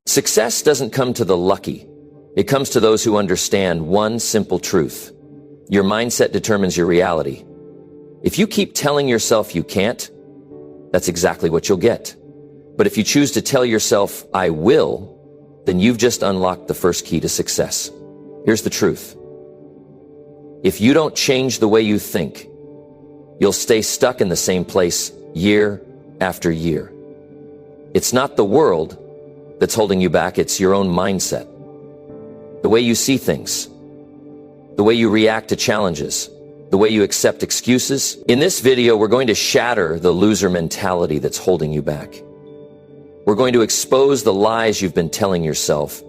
Success doesn't come to the lucky. It comes to those who understand one simple truth. Your mindset determines your reality. If you keep telling yourself you can't, that's exactly what you'll get. But if you choose to tell yourself, I will, then you've just unlocked the first key to success. Here's the truth. If you don't change the way you think, you'll stay stuck in the same place year after year. It's not the world that's holding you back, it's your own mindset. The way you see things, the way you react to challenges, the way you accept excuses. In this video, we're going to shatter the loser mentality that's holding you back. We're going to expose the lies you've been telling yourself,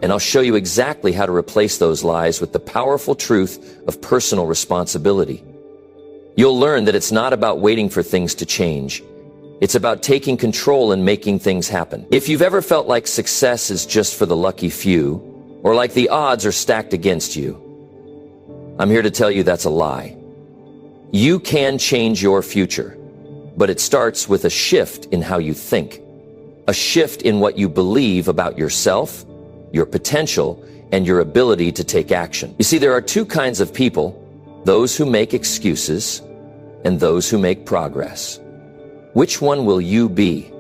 and I'll show you exactly how to replace those lies with the powerful truth of personal responsibility. You'll learn that it's not about waiting for things to change. It's about taking control and making things happen. If you've ever felt like success is just for the lucky few, or like the odds are stacked against you, I'm here to tell you that's a lie. You can change your future, but it starts with a shift in how you think, a shift in what you believe about yourself, your potential, and your ability to take action. You see, there are two kinds of people, those who make excuses and those who make progress. Which one will you be?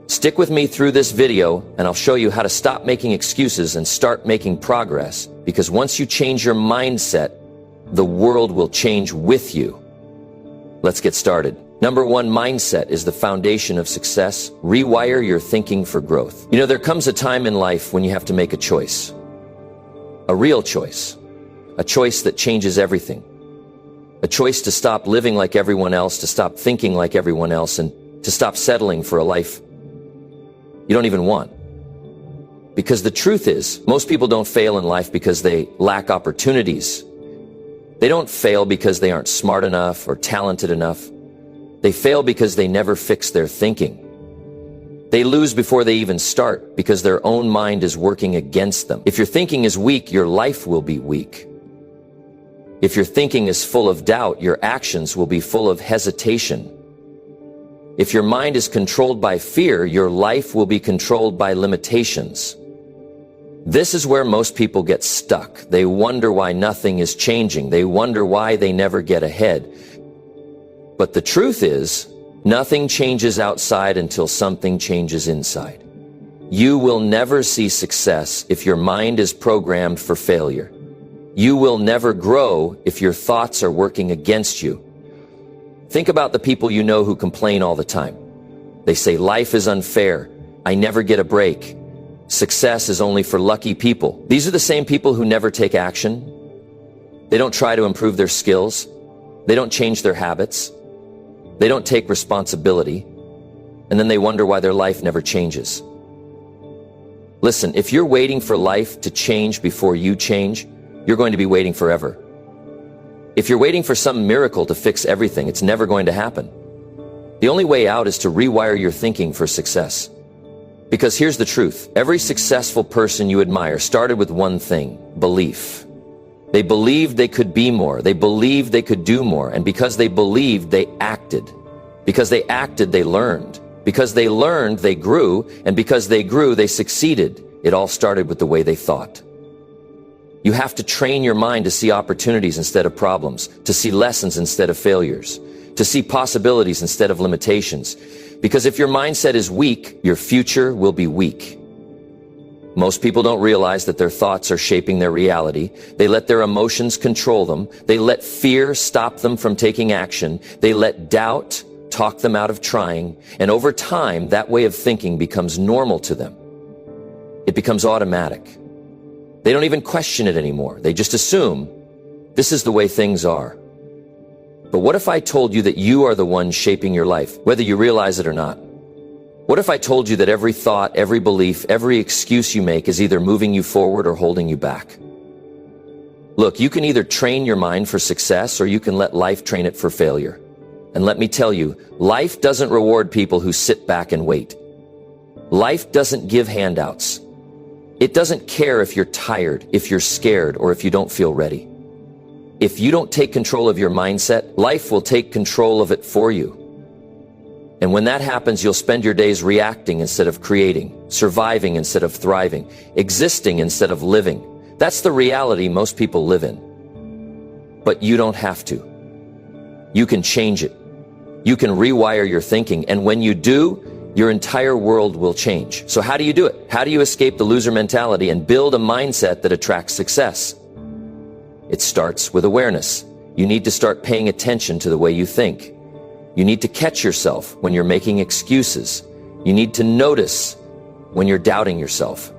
Stick with me through this video and I'll show you how to stop making excuses and start making progress, because once you change your mindset, the world will change with you. Let's get started. Number one, mindset is the foundation of success. Rewire your thinking for growth. You know, there comes a time in life when you have to make a choice. A real choice. A choice that changes everything. A choice to stop living like everyone else, to stop thinking like everyone else, and to stop settling for a life you don't even want. Because the truth is, most people don't fail in life because they lack opportunities. They don't fail because they aren't smart enough or talented enough. They fail because they never fix their thinking. They lose before they even start because their own mind is working against them. If your thinking is weak, your life will be weak. If your thinking is full of doubt, your actions will be full of hesitation. If your mind is controlled by fear, your life will be controlled by limitations. This is where most people get stuck. They wonder why nothing is changing. They wonder why they never get ahead. But the truth is, nothing changes outside until something changes inside. You will never see success if your mind is programmed for failure. You will never grow if your thoughts are working against you. Think about the people you know who complain all the time. They say, life is unfair. I never get a break. Success is only for lucky people. These are the same people who never take action. They don't try to improve their skills. They don't change their habits. They don't take responsibility. And then they wonder why their life never changes. Listen, if you're waiting for life to change before you change, you're going to be waiting forever. If you're waiting for some miracle to fix everything, it's never going to happen. The only way out is to rewire your thinking for success. Because here's the truth. Every successful person you admire started with one thing: belief. They believed they could be more. They believed they could do more. And because they believed, they acted. Because they acted, they learned. Because they learned, they grew. And because they grew, they succeeded. It all started with the way they thought. You have to train your mind to see opportunities instead of problems, to see lessons instead of failures, to see possibilities instead of limitations. Because if your mindset is weak, your future will be weak. Most people don't realize that their thoughts are shaping their reality. They let their emotions control them. They let fear stop them from taking action. They let doubt talk them out of trying. And over time, that way of thinking becomes normal to them. It becomes automatic. They don't even question it anymore. They just assume this is the way things are. But what if I told you that you are the one shaping your life, whether you realize it or not? What if I told you that every thought, every belief, every excuse you make is either moving you forward or holding you back? Look, you can either train your mind for success or you can let life train it for failure. And let me tell you, life doesn't reward people who sit back and wait. Life doesn't give handouts. It doesn't care if you're tired, if you're scared, or if you don't feel ready. If you don't take control of your mindset, life will take control of it for you. And when that happens, you'll spend your days reacting instead of creating, surviving instead of thriving, existing instead of living. That's the reality most people live in. But you don't have to. You can change it. You can rewire your thinking, and when you do, your entire world will change. So how do you do it? How do you escape the loser mentality and build a mindset that attracts success? It starts with awareness. You need to start paying attention to the way you think. You need to catch yourself when you're making excuses. You need to notice when you're doubting yourself,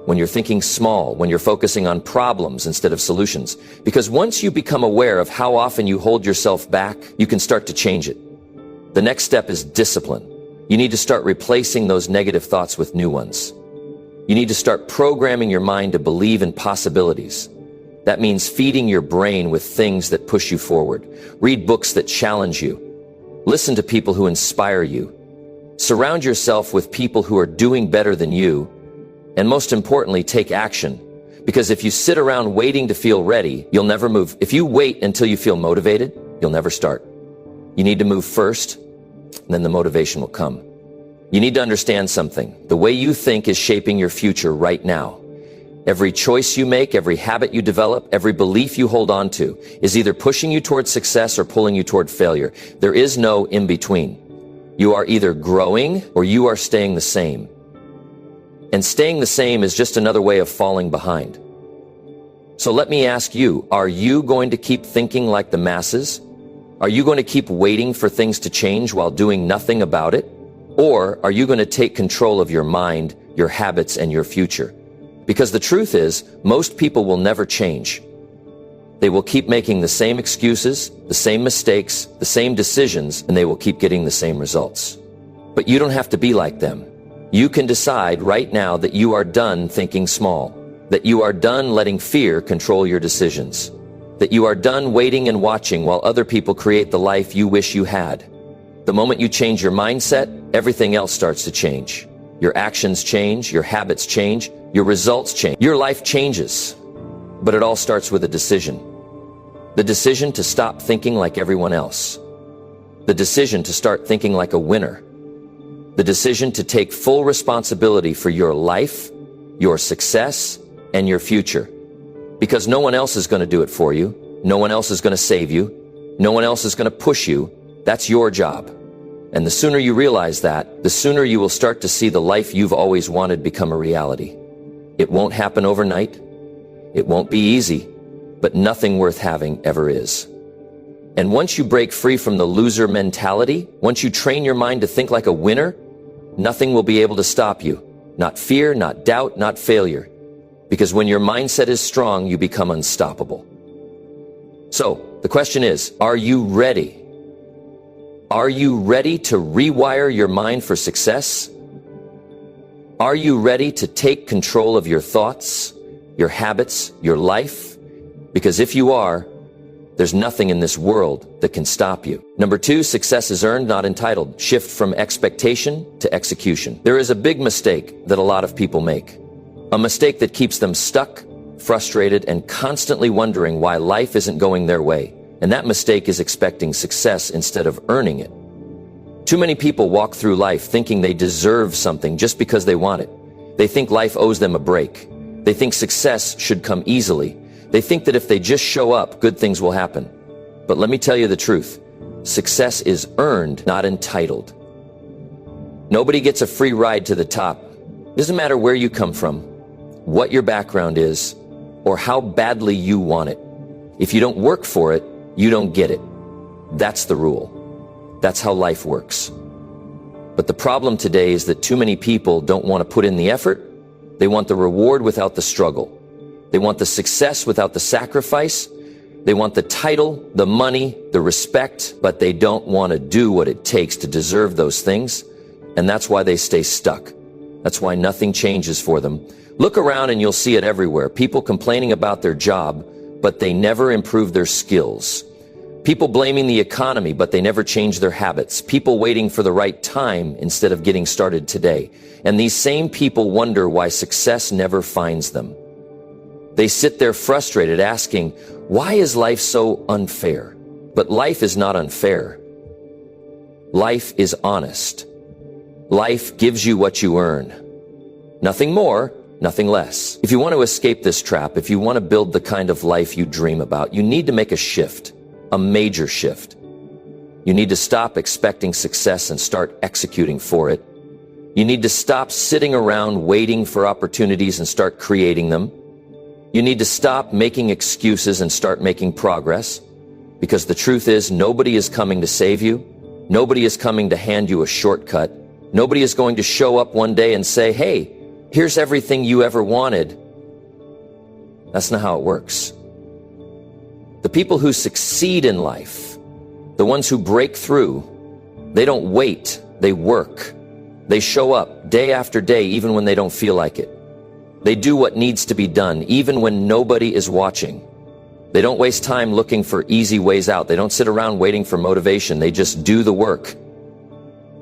when you're thinking small, when you're focusing on problems instead of solutions. Because once you become aware of how often you hold yourself back, you can start to change it. The next step is discipline. You need to start replacing those negative thoughts with new ones. You need to start programming your mind to believe in possibilities. That means feeding your brain with things that push you forward. Read books that challenge you. Listen to people who inspire you. Surround yourself with people who are doing better than you. And most importantly, take action. Because if you sit around waiting to feel ready, you'll never move. If you wait until you feel motivated, you'll never start. You need to move first, and then the motivation will come. You need to understand something. The way you think is shaping your future right now. Every choice you make, every habit you develop, every belief you hold on to is either pushing you toward success or pulling you toward failure. There is no in between. You are either growing or you are staying the same. And staying the same is just another way of falling behind. So let me ask you, are you going to keep thinking like the masses? Are you going to keep waiting for things to change while doing nothing about it? Or are you going to take control of your mind, your habits, and your future? Because the truth is, most people will never change. They will keep making the same excuses, the same mistakes, the same decisions, and they will keep getting the same results. But you don't have to be like them. You can decide right now that you are done thinking small, that you are done letting fear control your decisions, that you are done waiting and watching while other people create the life you wish you had. The moment you change your mindset, everything else starts to change. Your actions change, your habits change, your results change, your life changes. But it all starts with a decision. The decision to stop thinking like everyone else. The decision to start thinking like a winner. The decision to take full responsibility for your life, your success, and your future. Because no one else is going to do it for you. No one else is going to save you. No one else is going to push you. That's your job. And the sooner you realize that, the sooner you will start to see the life you've always wanted become a reality. It won't happen overnight. It won't be easy, but nothing worth having ever is. And once you break free from the loser mentality, once you train your mind to think like a winner, nothing will be able to stop you. Not fear, not doubt, not failure. Because when your mindset is strong, you become unstoppable. So, the question is, are you ready? Are you ready to rewire your mind for success? Are you ready to take control of your thoughts, your habits, your life? Because if you are, there's nothing in this world that can stop you. Number 2, success is earned, not entitled. Shift from expectation to execution. There is a big mistake that a lot of people make. A mistake that keeps them stuck, frustrated, and constantly wondering why life isn't going their way. And that mistake is expecting success instead of earning it. Too many people walk through life thinking they deserve something just because they want it. They think life owes them a break. They think success should come easily. They think that if they just show up, good things will happen. But let me tell you the truth. Success is earned, not entitled. Nobody gets a free ride to the top. It doesn't matter where you come from, what your background is, or how badly you want it. If you don't work for it, you don't get it. That's the rule. That's how life works. But the problem today is that too many people don't want to put in the effort. They want the reward without the struggle. They want the success without the sacrifice. They want the title, the money, the respect, but they don't want to do what it takes to deserve those things. And that's why they stay stuck. That's why nothing changes for them. Look around and you'll see it everywhere. People complaining about their job, but they never improve their skills. People blaming the economy, but they never change their habits. People waiting for the right time instead of getting started today. And these same people wonder why success never finds them. They sit there frustrated asking, why is life so unfair? But life is not unfair. Life is honest. Life gives you what you earn. Nothing more, nothing less. If you want to escape this trap, if you want to build the kind of life you dream about, you need to make a shift, a major shift. You need to stop expecting success and start executing for it. You need to stop sitting around waiting for opportunities and start creating them. You need to stop making excuses and start making progress. Because the truth is, nobody is coming to save you. Nobody is coming to hand you a shortcut. Nobody is going to show up one day and say, hey, here's everything you ever wanted. That's not how it works. The people who succeed in life, the ones who break through, they don't wait, they work. They show up day after day, even when they don't feel like it. They do what needs to be done, even when nobody is watching. They don't waste time looking for easy ways out. They don't sit around waiting for motivation. They just do the work.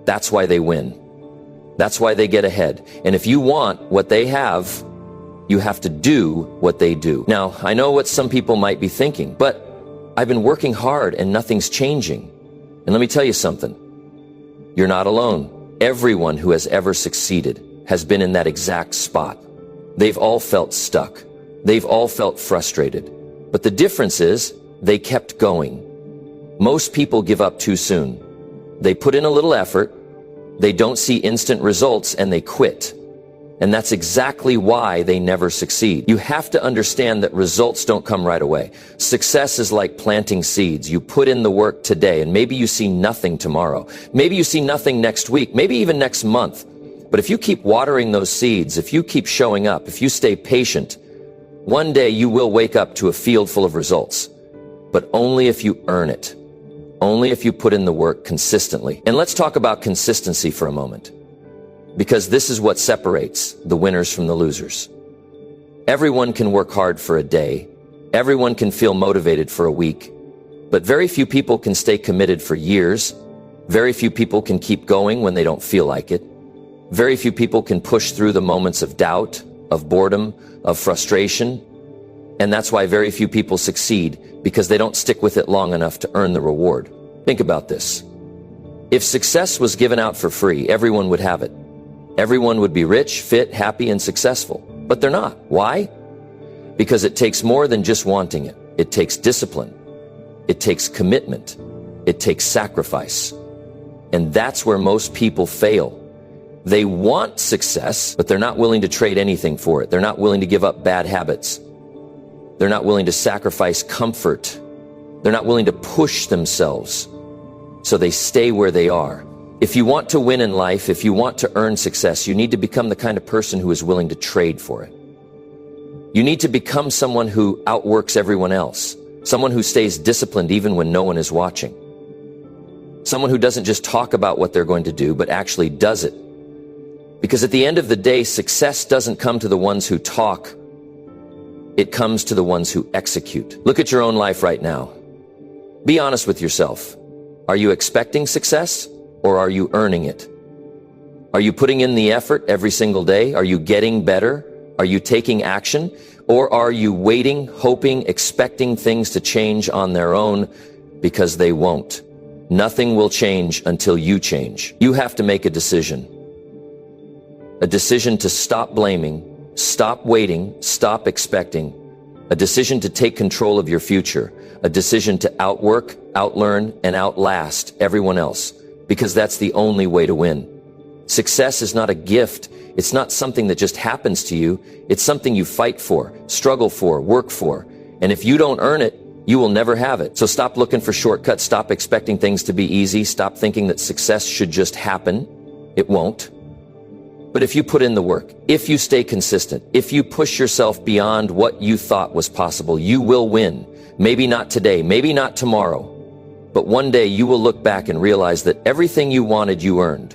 That's why they win. That's why they get ahead. And if you want what they have, you have to do what they do. Now, I know what some people might be thinking, but I've been working hard and nothing's changing. And let me tell you something. You're not alone. Everyone who has ever succeeded has been in that exact spot. They've all felt stuck. They've all felt frustrated. But the difference is they kept going. Most people give up too soon. They put in a little effort, they don't see instant results, and they quit. And that's exactly why they never succeed. You have to understand that results don't come right away. Success is like planting seeds. You put in the work today, and maybe you see nothing tomorrow. Maybe you see nothing next week, maybe even next month. But if you keep watering those seeds, if you keep showing up, if you stay patient, one day you will wake up to a field full of results. But only if you earn it. Only if you put in the work consistently. And let's talk about consistency for a moment. Because this is what separates the winners from the losers. Everyone can work hard for a day. Everyone can feel motivated for a week. But very few people can stay committed for years. Very few people can keep going when they don't feel like it. Very few people can push through the moments of doubt, of boredom, of frustration. And that's why very few people succeed, because they don't stick with it long enough to earn the reward. Think about this. If success was given out for free, everyone would have it. Everyone would be rich, fit, happy, and successful. But they're not. Why? Because it takes more than just wanting it. It takes discipline. It takes commitment. It takes sacrifice. And that's where most people fail. They want success, but they're not willing to trade anything for it. They're not willing to give up bad habits. They're not willing to sacrifice comfort. They're not willing to push themselves. So they stay where they are. If you want to win in life, if you want to earn success, you need to become the kind of person who is willing to trade for it. You need to become someone who outworks everyone else. Someone who stays disciplined even when no one is watching. Someone who doesn't just talk about what they're going to do, but actually does it. Because at the end of the day, success doesn't come to the ones who talk. It comes to the ones who execute. Look at your own life right now. Be honest with yourself. Are you expecting success, or are you earning it? Are you putting in the effort every single day? Are you getting better? Are you taking action? Or are you waiting, hoping, expecting things to change on their own, because they won't? Nothing will change until you change. You have to make a decision. A decision to stop blaming, stop waiting, stop expecting. A decision to take control of your future. A decision to outwork, outlearn, and outlast everyone else. Because that's the only way to win. Success is not a gift. It's not something that just happens to you. It's something you fight for, struggle for, work for. And if you don't earn it, you will never have it. So stop looking for shortcuts. Stop expecting things to be easy. Stop thinking that success should just happen. It won't. But if you put in the work, if you stay consistent, if you push yourself beyond what you thought was possible, you will win. Maybe not today, maybe not tomorrow. But one day you will look back and realize that everything you wanted, you earned.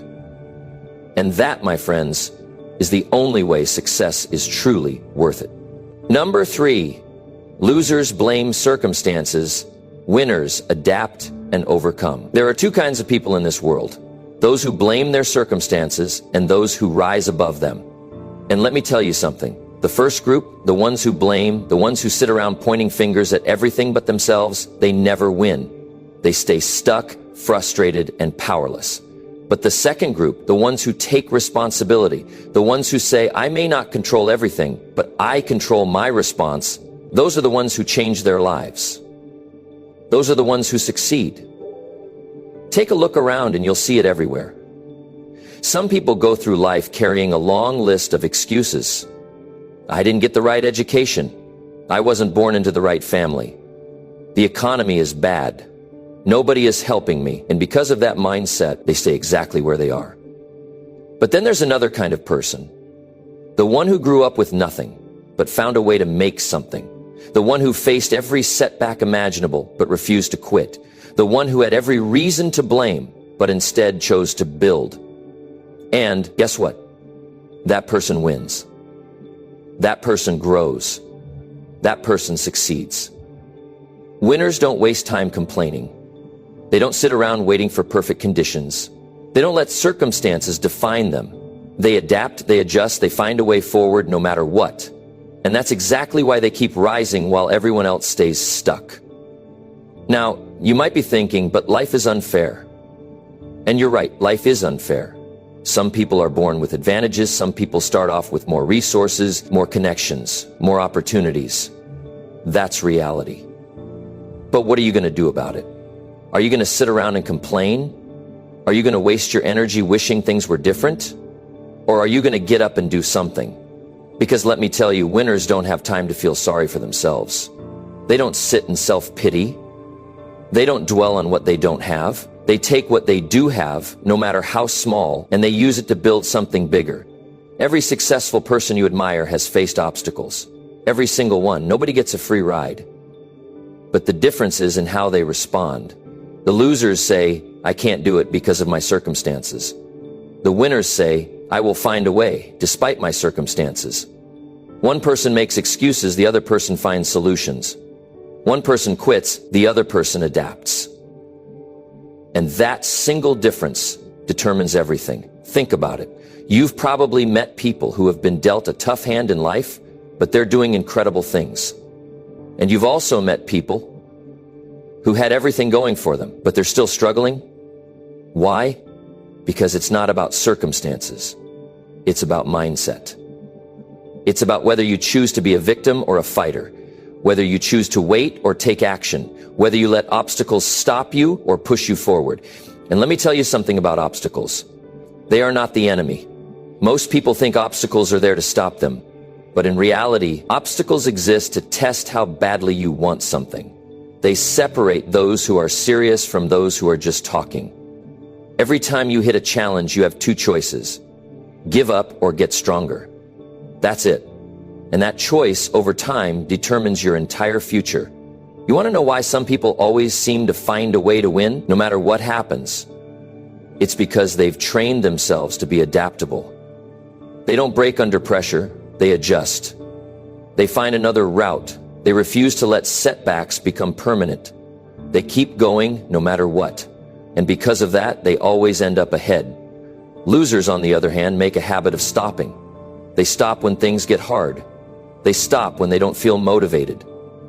And that, my friends, is the only way success is truly worth it. Number 3, losers blame circumstances. Winners adapt and overcome. There are two kinds of people in this world. Those who blame their circumstances and those who rise above them. And let me tell you something. The first group, the ones who blame, the ones who sit around pointing fingers at everything but themselves, they never win. They stay stuck, frustrated, and powerless. But the second group, the ones who take responsibility, the ones who say, I may not control everything, but I control my response, those are the ones who change their lives. Those are the ones who succeed. Take a look around and you'll see it everywhere. Some people go through life carrying a long list of excuses. I didn't get the right education. I wasn't born into the right family. The economy is bad. Nobody is helping me, and because of that mindset, they stay exactly where they are. But then there's another kind of person. The one who grew up with nothing, but found a way to make something. The one who faced every setback imaginable, but refused to quit. The one who had every reason to blame, but instead chose to build. And guess what? That person wins. That person grows. That person succeeds. Winners don't waste time complaining. They don't sit around waiting for perfect conditions. They don't let circumstances define them. They adapt, they adjust, they find a way forward no matter what. And that's exactly why they keep rising while everyone else stays stuck. Now, you might be thinking, but life is unfair. And you're right, life is unfair. Some people are born with advantages, some people start off with more resources, more connections, more opportunities. That's reality. But what are you going to do about it? Are you going to sit around and complain? Are you going to waste your energy wishing things were different? Or are you going to get up and do something? Because let me tell you, winners don't have time to feel sorry for themselves. They don't sit in self-pity. They don't dwell on what they don't have. They take what they do have, no matter how small, and they use it to build something bigger. Every successful person you admire has faced obstacles. Every single one. Nobody gets a free ride. But the difference is in how they respond. The losers say, I can't do it because of my circumstances. The winners say, I will find a way, despite my circumstances. One person makes excuses, the other person finds solutions. One person quits, the other person adapts. And that single difference determines everything. Think about it. You've probably met people who have been dealt a tough hand in life, but they're doing incredible things. And you've also met people who had everything going for them, but they're still struggling. Why? Because it's not about circumstances. It's about mindset. It's about whether you choose to be a victim or a fighter, whether you choose to wait or take action, whether you let obstacles stop you or push you forward. And let me tell you something about obstacles. They are not the enemy. Most people think obstacles are there to stop them. But in reality, obstacles exist to test how badly you want something. They separate those who are serious from those who are just talking. Every time you hit a challenge, you have two choices: give up or get stronger. That's it. And that choice over time determines your entire future. You want to know why some people always seem to find a way to win, no matter what happens? It's because they've trained themselves to be adaptable. They don't break under pressure, they adjust. They find another route. They refuse to let setbacks become permanent. They keep going no matter what. And because of that, they always end up ahead. Losers, on the other hand, make a habit of stopping. They stop when things get hard. They stop when they don't feel motivated.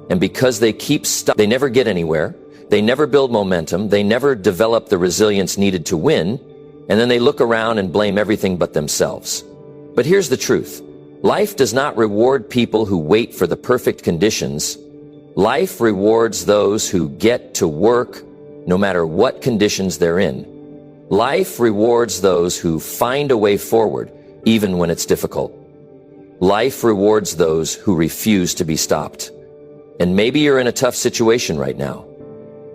And because they keep stopping, they never get anywhere. They never build momentum. They never develop the resilience needed to win. And then they look around and blame everything but themselves. But here's the truth. Life does not reward people who wait for the perfect conditions. Life rewards those who get to work no matter what conditions they're in. Life rewards those who find a way forward even when it's difficult. Life rewards those who refuse to be stopped. And maybe you're in a tough situation right now.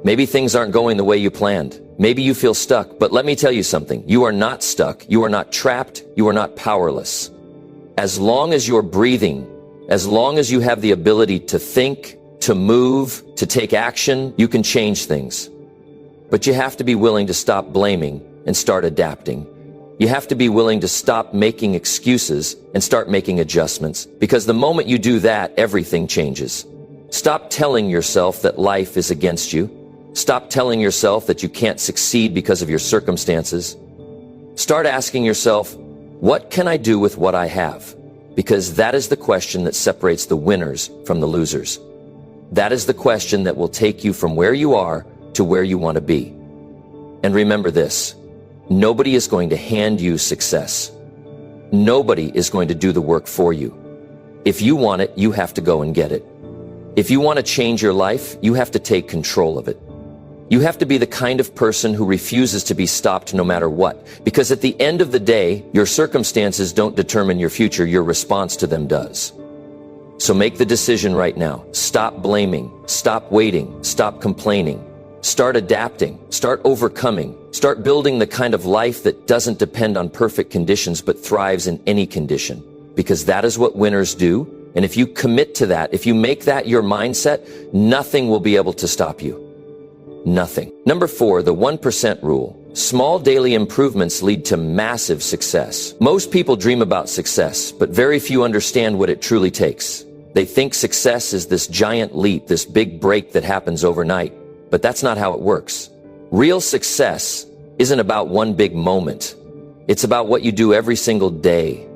Maybe things aren't going the way you planned. Maybe you feel stuck, but let me tell you something. You are not stuck. You are not trapped. You are not powerless. As long as you're breathing, as long as you have the ability to think, to move, to take action, you can change things. But you have to be willing to stop blaming and start adapting. You have to be willing to stop making excuses and start making adjustments, because the moment you do that, everything changes. Stop telling yourself that life is against you. Stop telling yourself that you can't succeed because of your circumstances. Start asking yourself, what can I do with what I have? Because that is the question that separates the winners from the losers. That is the question that will take you from where you are to where you want to be. And remember this, nobody is going to hand you success. Nobody is going to do the work for you. If you want it, you have to go and get it. If you want to change your life, you have to take control of it. You have to be the kind of person who refuses to be stopped no matter what. Because at the end of the day, your circumstances don't determine your future, your response to them does. So make the decision right now. Stop blaming, stop waiting, stop complaining. Start adapting, start overcoming, start building the kind of life that doesn't depend on perfect conditions but thrives in any condition. Because that is what winners do. And if you commit to that, if you make that your mindset, nothing will be able to stop you. Nothing. Number 4, the 1% rule. Small daily improvements lead to massive success. Most people dream about success, but very few understand what it truly takes. They think success is this giant leap, this big break that happens overnight. But that's not how it works. Real success isn't about one big moment. It's about what you do every single day.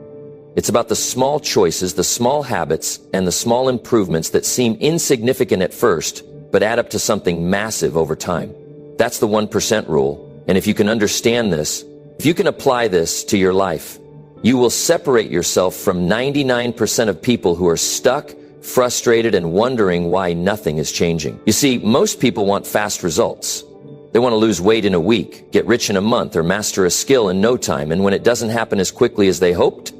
It's about the small choices, the small habits, and the small improvements that seem insignificant at first, but add up to something massive over time. That's the 1% rule. And if you can understand this, if you can apply this to your life, you will separate yourself from 99% of people who are stuck, frustrated, and wondering why nothing is changing. You see, most people want fast results. They want to lose weight in a week, get rich in a month, or master a skill in no time. And when it doesn't happen as quickly as they hoped,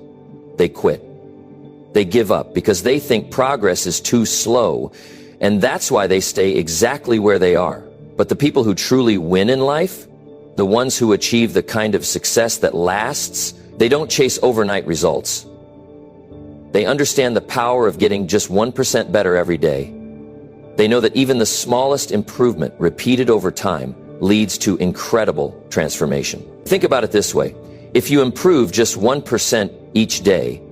they quit. They give up because they think progress is too slow. And that's why they stay exactly where they are. But the people who truly win in life, the ones who achieve the kind of success that lasts, they don't chase overnight results. They understand the power of getting just 1% better every day. They know that even the smallest improvement repeated over time leads to incredible transformation. Think about it this way. If you improve just 1% each day,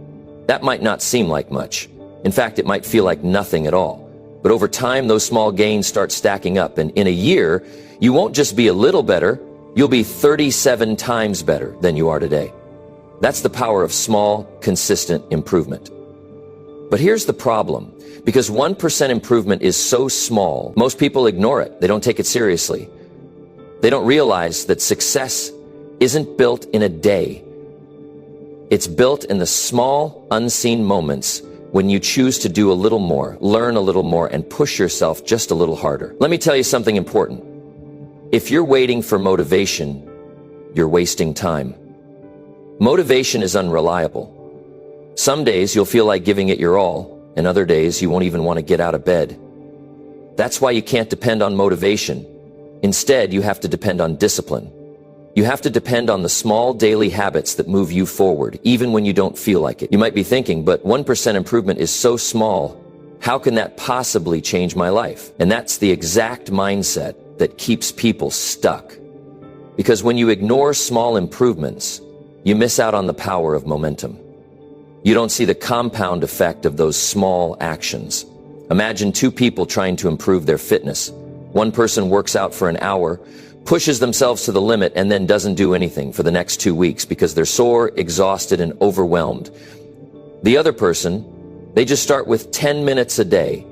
that might not seem like much. In fact, it might feel like nothing at all. But over time, those small gains start stacking up. And in a year, you won't just be a little better, you'll be 37 times better than you are today. That's the power of small, consistent improvement. But here's the problem. Because 1% improvement is so small, most people ignore it. They don't take it seriously. They don't realize that success isn't built in a day. It's built in the small, unseen moments when you choose to do a little more, learn a little more, and push yourself just a little harder. Let me tell you something important. If you're waiting for motivation, you're wasting time. Motivation is unreliable. Some days you'll feel like giving it your all, and other days you won't even want to get out of bed. That's why you can't depend on motivation. Instead, you have to depend on discipline. You have to depend on the small daily habits that move you forward, even when you don't feel like it. You might be thinking, but 1% improvement is so small. How can that possibly change my life? And that's the exact mindset that keeps people stuck. Because when you ignore small improvements, you miss out on the power of momentum. You don't see the compound effect of those small actions. Imagine two people trying to improve their fitness. One person works out for an hour, pushes themselves to the limit, and then doesn't do anything for the next 2 weeks because they're sore, exhausted, and overwhelmed. The other person, they just start with 10 minutes a day.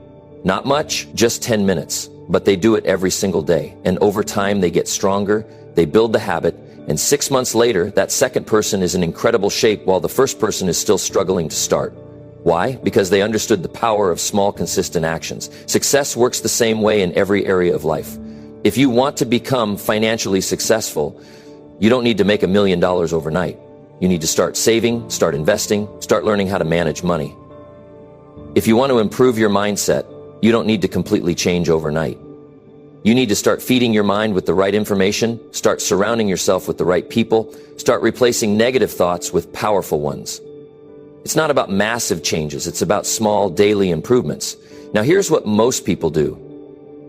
Not much, just 10 minutes. But they do it every single day. And over time, they get stronger, they build the habit, and 6 months later, that second person is in incredible shape while the first person is still struggling to start. Why? Because they understood the power of small, consistent actions. Success works the same way in every area of life. If you want to become financially successful, you don't need to make $1 million overnight. You need to start saving, start investing, start learning how to manage money. If you want to improve your mindset, you don't need to completely change overnight. You need to start feeding your mind with the right information, start surrounding yourself with the right people, start replacing negative thoughts with powerful ones. It's not about massive changes, it's about small daily improvements. Now here's what most people do.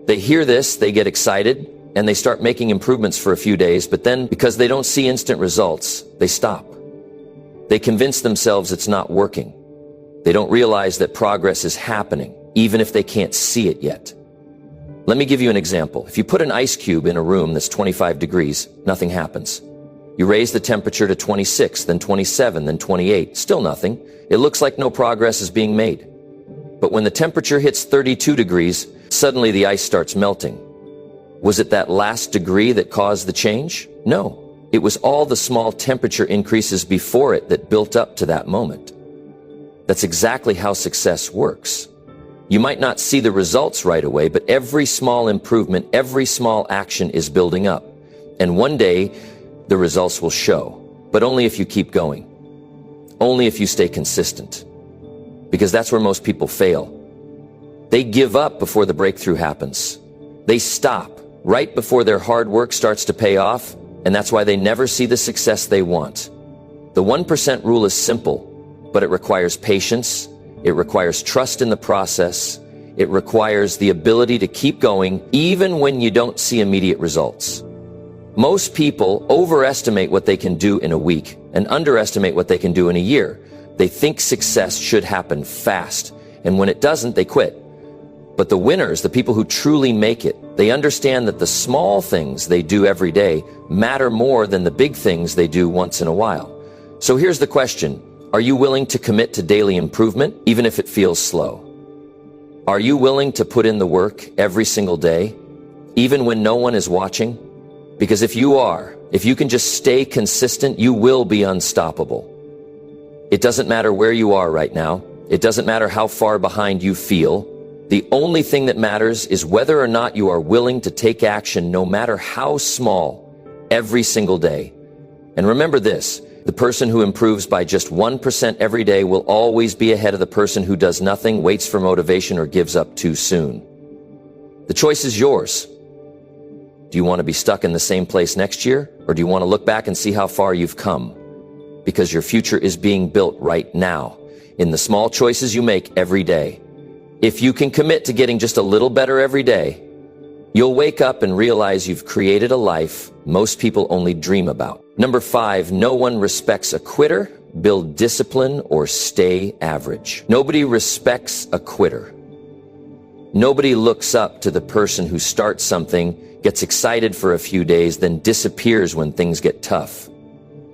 They hear this, they get excited, and they start making improvements for a few days, but then because they don't see instant results, they stop. They convince themselves it's not working. They don't realize that progress is happening, even if they can't see it yet. Let me give you an example. If you put an ice cube in a room that's 25 degrees, nothing happens. You raise the temperature to 26, then 27, then 28, still nothing. It looks like no progress is being made. But when the temperature hits 32 degrees, suddenly the ice starts melting. Was it that last degree that caused the change? No. It was all the small temperature increases before it that built up to that moment. That's exactly how success works. You might not see the results right away, but every small improvement, every small action is building up. And one day, the results will show. But only if you keep going. Only if you stay consistent. Because that's where most people fail. They give up before the breakthrough happens. They stop right before their hard work starts to pay off, and that's why they never see the success they want. The 1% rule is simple, but it requires patience, it requires trust in the process, it requires the ability to keep going even when you don't see immediate results. Most people overestimate what they can do in a week and underestimate what they can do in a year. They think success should happen fast, and when it doesn't, they quit. But the winners, the people who truly make it, they understand that the small things they do every day matter more than the big things they do once in a while. So here's the question. Are you willing to commit to daily improvement, even if it feels slow? Are you willing to put in the work every single day, even when no one is watching? Because if you are, if you can just stay consistent, you will be unstoppable. It doesn't matter where you are right now. It doesn't matter how far behind you feel. The only thing that matters is whether or not you are willing to take action, no matter how small, every single day. And remember this, the person who improves by just 1% every day will always be ahead of the person who does nothing, waits for motivation, or gives up too soon. The choice is yours. Do you want to be stuck in the same place next year, or do you want to look back and see how far you've come? Because your future is being built right now, in the small choices you make every day. If you can commit to getting just a little better every day, you'll wake up and realize you've created a life most people only dream about. Number 5, no one respects a quitter. Build discipline or stay average. Nobody respects a quitter. Nobody looks up to the person who starts something, gets excited for a few days, then disappears when things get tough.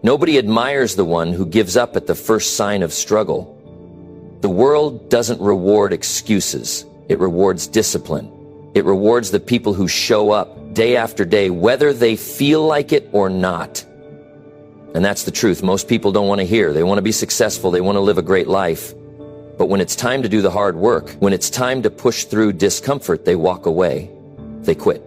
Nobody admires the one who gives up at the first sign of struggle. The world doesn't reward excuses. It rewards discipline. It rewards the people who show up day after day, whether they feel like it or not. And that's the truth. Most people don't want to hear. They want to be successful. They want to live a great life. But when it's time to do the hard work, when it's time to push through discomfort, they walk away. They quit.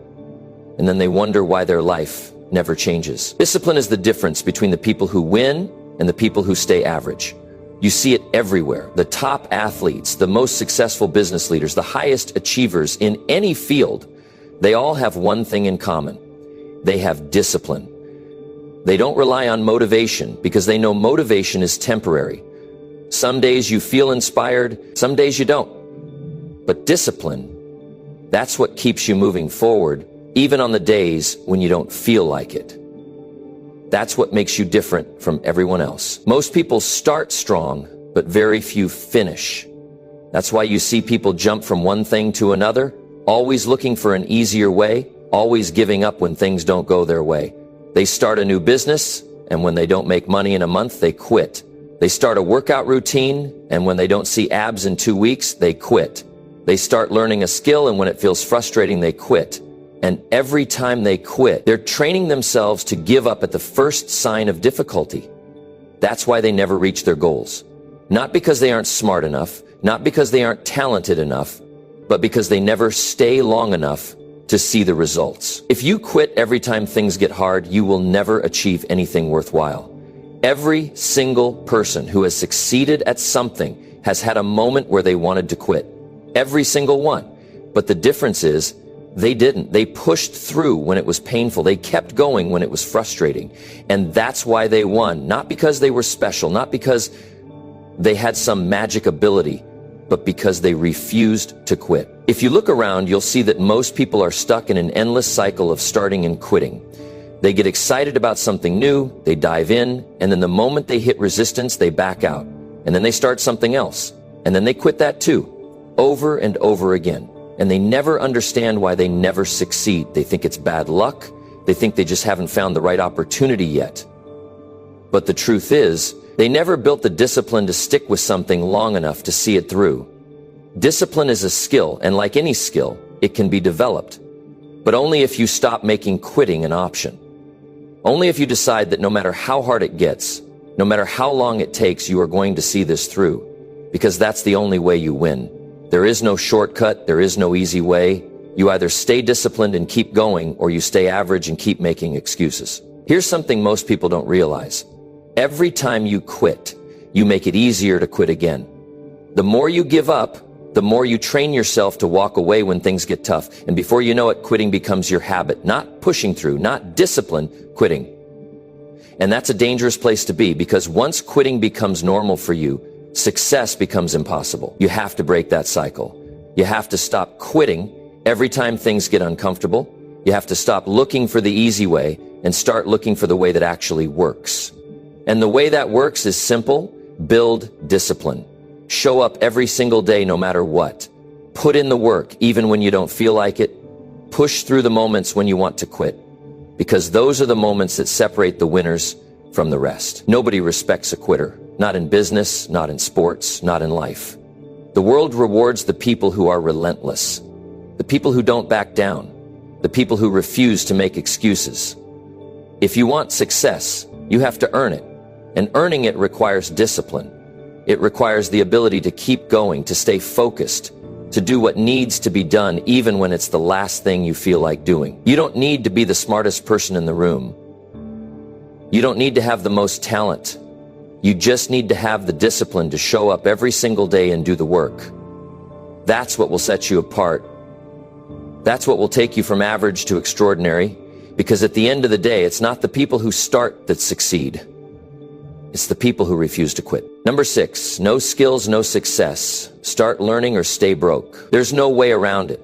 And then they wonder why their life never changes. Discipline is the difference between the people who win and the people who stay average. You see it everywhere. The top athletes, the most successful business leaders, the highest achievers in any field, they all have one thing in common. They have discipline. They don't rely on motivation because they know motivation is temporary. Some days you feel inspired, some days you don't. But discipline, that's what keeps you moving forward, even on the days when you don't feel like it. That's what makes you different from everyone else. Most people start strong, but very few finish. That's why you see people jump from one thing to another, always looking for an easier way, always giving up when things don't go their way. They start a new business, and when they don't make money in a month, they quit. They start a workout routine, and when they don't see abs in 2 weeks, they quit. They start learning a skill, and when it feels frustrating, they quit. And every time they quit, they're training themselves to give up at the first sign of difficulty. That's why they never reach their goals. Not because they aren't smart enough, not because they aren't talented enough, but because they never stay long enough to see the results. If you quit every time things get hard, you will never achieve anything worthwhile. Every single person who has succeeded at something has had a moment where they wanted to quit. Every single one. But the difference is, they didn't. They pushed through when it was painful. They kept going when it was frustrating. And that's why they won. Not because they were special, not because they had some magic ability, but because they refused to quit. If you look around, you'll see that most people are stuck in an endless cycle of starting and quitting. They get excited about something new, they dive in, and then the moment they hit resistance, they back out. And then they start something else. And then they quit that too, over and over again. And they never understand why they never succeed. They think it's bad luck. They think they just haven't found the right opportunity yet. But the truth is, they never built the discipline to stick with something long enough to see it through. Discipline is a skill, and like any skill, it can be developed. but only if you stop making quitting an option. Only if you decide that no matter how hard it gets, no matter how long it takes, you are going to see this through, because that's the only way you win. There is no shortcut, there is no easy way. You either stay disciplined and keep going, or you stay average and keep making excuses. Here's something most people don't realize. Every time you quit, you make it easier to quit again. The more you give up, the more you train yourself to walk away when things get tough. And before you know it, quitting becomes your habit. Not pushing through, not discipline, quitting. And that's a dangerous place to be, because once quitting becomes normal for you, success becomes impossible. You have to break that cycle. You have to stop quitting every time things get uncomfortable. You have to stop looking for the easy way and start looking for the way that actually works. And the way that works is simple: build discipline. Show up every single day no matter what. Put in the work even when you don't feel like it. Push through the moments when you want to quit, because those are the moments that separate the winners from the rest. Nobody respects a quitter. Not in business, not in sports, not in life. The world rewards the people who are relentless, the people who don't back down, the people who refuse to make excuses. If you want success, you have to earn it, and earning it requires discipline. It requires the ability to keep going, to stay focused, to do what needs to be done even when it's the last thing you feel like doing. You don't need to be the smartest person in the room. You don't need to have the most talent. You just need to have the discipline to show up every single day and do the work. That's what will set you apart. That's what will take you from average to extraordinary, because at the end of the day, it's not the people who start that succeed. It's the people who refuse to quit. Number 6, no skills, no success. Start learning or stay broke. There's no way around it.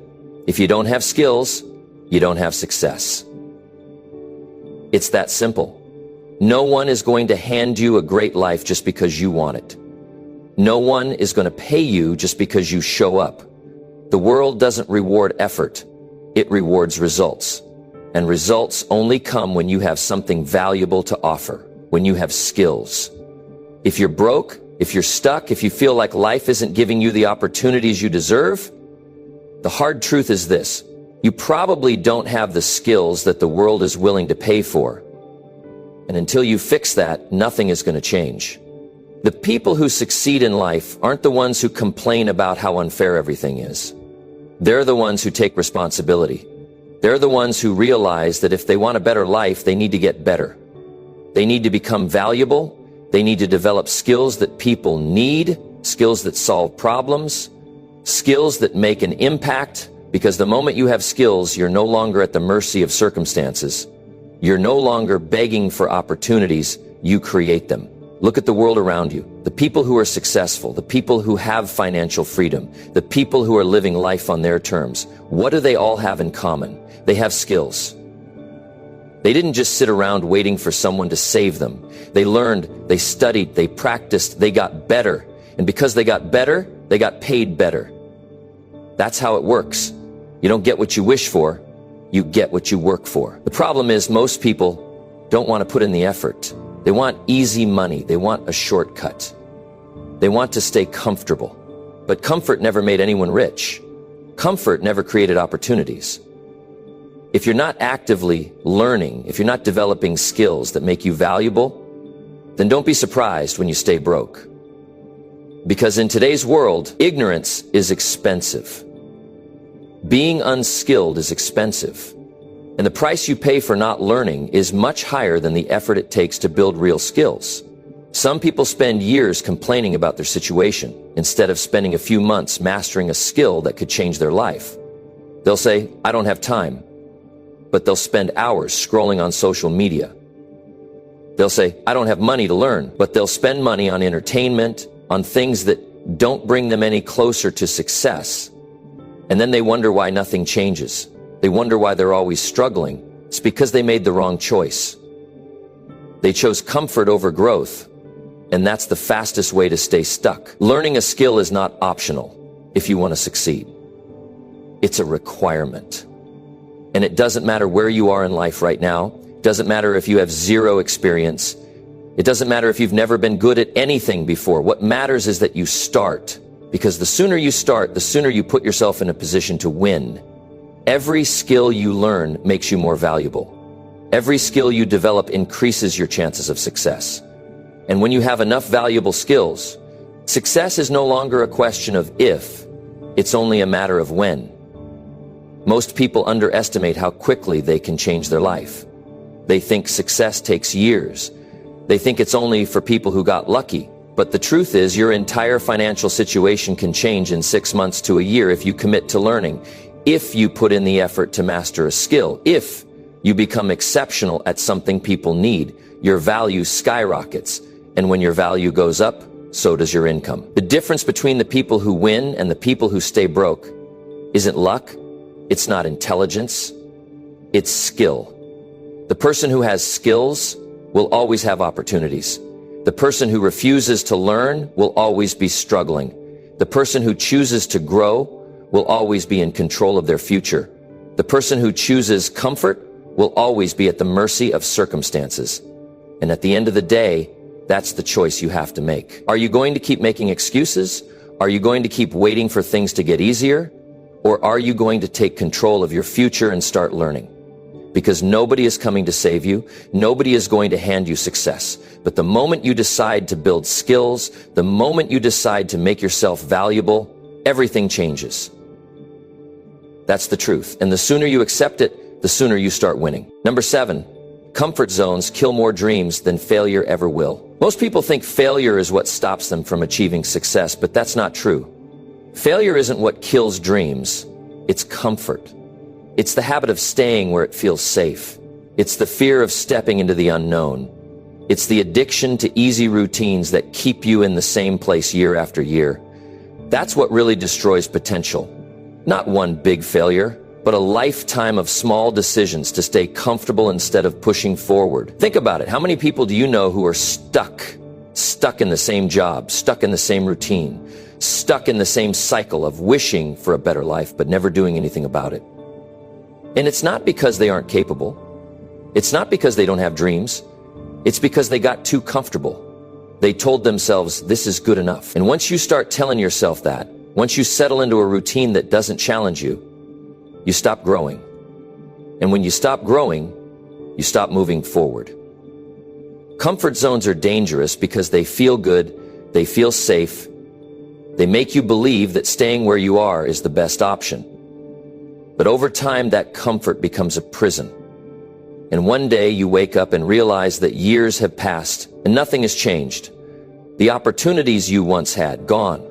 If you don't have skills, you don't have success. It's that simple. No one is going to hand you a great life just because you want it. No one is going to pay you just because you show up. The world doesn't reward effort. It rewards results. And results only come when you have something valuable to offer, when you have skills. If you're broke, if you're stuck, if you feel like life isn't giving you the opportunities you deserve, the hard truth is this: you probably don't have the skills that the world is willing to pay for. And until you fix that, nothing is going to change. The people who succeed in life aren't the ones who complain about how unfair everything is. They're the ones who take responsibility. They're the ones who realize that if they want a better life, they need to get better. They need to become valuable. They need to develop skills that people need, skills that solve problems, skills that make an impact, because the moment you have skills, you're no longer at the mercy of circumstances. You're no longer begging for opportunities, you create them. Look at the world around you. The people who are successful, the people who have financial freedom, the people who are living life on their terms, what do they all have in common? They have skills. They didn't just sit around waiting for someone to save them. They learned, they studied, they practiced, they got better. And because they got better, they got paid better. That's how it works. You don't get what you wish for. You get what you work for. The problem is most people don't want to put in the effort. They want easy money. They want a shortcut. They want to stay comfortable. But comfort never made anyone rich. Comfort never created opportunities. If you're not actively learning, if you're not developing skills that make you valuable, then don't be surprised when you stay broke. Because in today's world, ignorance is expensive. Being unskilled is expensive, and the price you pay for not learning is much higher than the effort it takes to build real skills. Some people spend years complaining about their situation instead of spending a few months mastering a skill that could change their life. They'll say, "I don't have time," but they'll spend hours scrolling on social media. They'll say, "I don't have money to learn," but they'll spend money on entertainment, on things that don't bring them any closer to success. And then they wonder why nothing changes. They wonder why they're always struggling. It's because they made the wrong choice. They chose comfort over growth, and that's the fastest way to stay stuck. Learning a skill is not optional if you want to succeed. It's a requirement. And it doesn't matter where you are in life right now. It doesn't matter if you have zero experience. It doesn't matter if you've never been good at anything before. What matters is that you start. Because the sooner you start, the sooner you put yourself in a position to win. Every skill you learn makes you more valuable. Every skill you develop increases your chances of success. And when you have enough valuable skills, success is no longer a question of if, it's only a matter of when. Most people underestimate how quickly they can change their life. They think success takes years. They think it's only for people who got lucky. But the truth is, your entire financial situation can change in 6 months to a year if you commit to learning, if you put in the effort to master a skill, if you become exceptional at something people need, your value skyrockets. And when your value goes up, so does your income. The difference between the people who win and the people who stay broke isn't luck, it's not intelligence, it's skill. The person who has skills will always have opportunities. The person who refuses to learn will always be struggling. The person who chooses to grow will always be in control of their future. The person who chooses comfort will always be at the mercy of circumstances. And at the end of the day, that's the choice you have to make. Are you going to keep making excuses? Are you going to keep waiting for things to get easier? Or are you going to take control of your future and start learning? Because nobody is coming to save you. Nobody is going to hand you success. But the moment you decide to build skills, the moment you decide to make yourself valuable, everything changes. That's the truth. And the sooner you accept it, the sooner you start winning. Number 7, comfort zones kill more dreams than failure ever will. Most people think failure is what stops them from achieving success, but that's not true. Failure isn't what kills dreams. It's comfort. It's the habit of staying where it feels safe. It's the fear of stepping into the unknown. It's the addiction to easy routines that keep you in the same place year after year. That's what really destroys potential. Not one big failure, but a lifetime of small decisions to stay comfortable instead of pushing forward. Think about it. How many people do you know who are stuck in the same job, stuck in the same routine, stuck in the same cycle of wishing for a better life, but never doing anything about it? And it's not because they aren't capable. It's not because they don't have dreams. It's because they got too comfortable. They told themselves, this is good enough. And once you start telling yourself that, once you settle into a routine that doesn't challenge you, you stop growing. And when you stop growing, you stop moving forward. Comfort zones are dangerous because they feel good, they feel safe, they make you believe that staying where you are is the best option. But over time, that comfort becomes a prison. And one day you wake up and realize that years have passed and nothing has changed. The opportunities you once had, gone.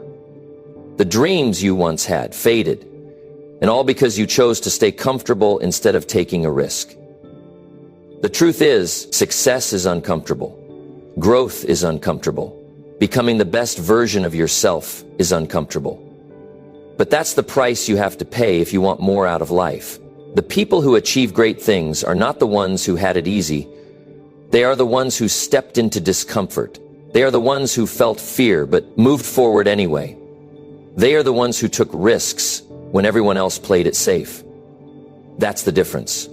The dreams you once had, faded. And all because you chose to stay comfortable instead of taking a risk. The truth is, success is uncomfortable. Growth is uncomfortable. Becoming the best version of yourself is uncomfortable. But that's the price you have to pay if you want more out of life. The people who achieve great things are not the ones who had it easy. They are the ones who stepped into discomfort. They are the ones who felt fear but moved forward anyway. They are the ones who took risks when everyone else played it safe. That's the difference.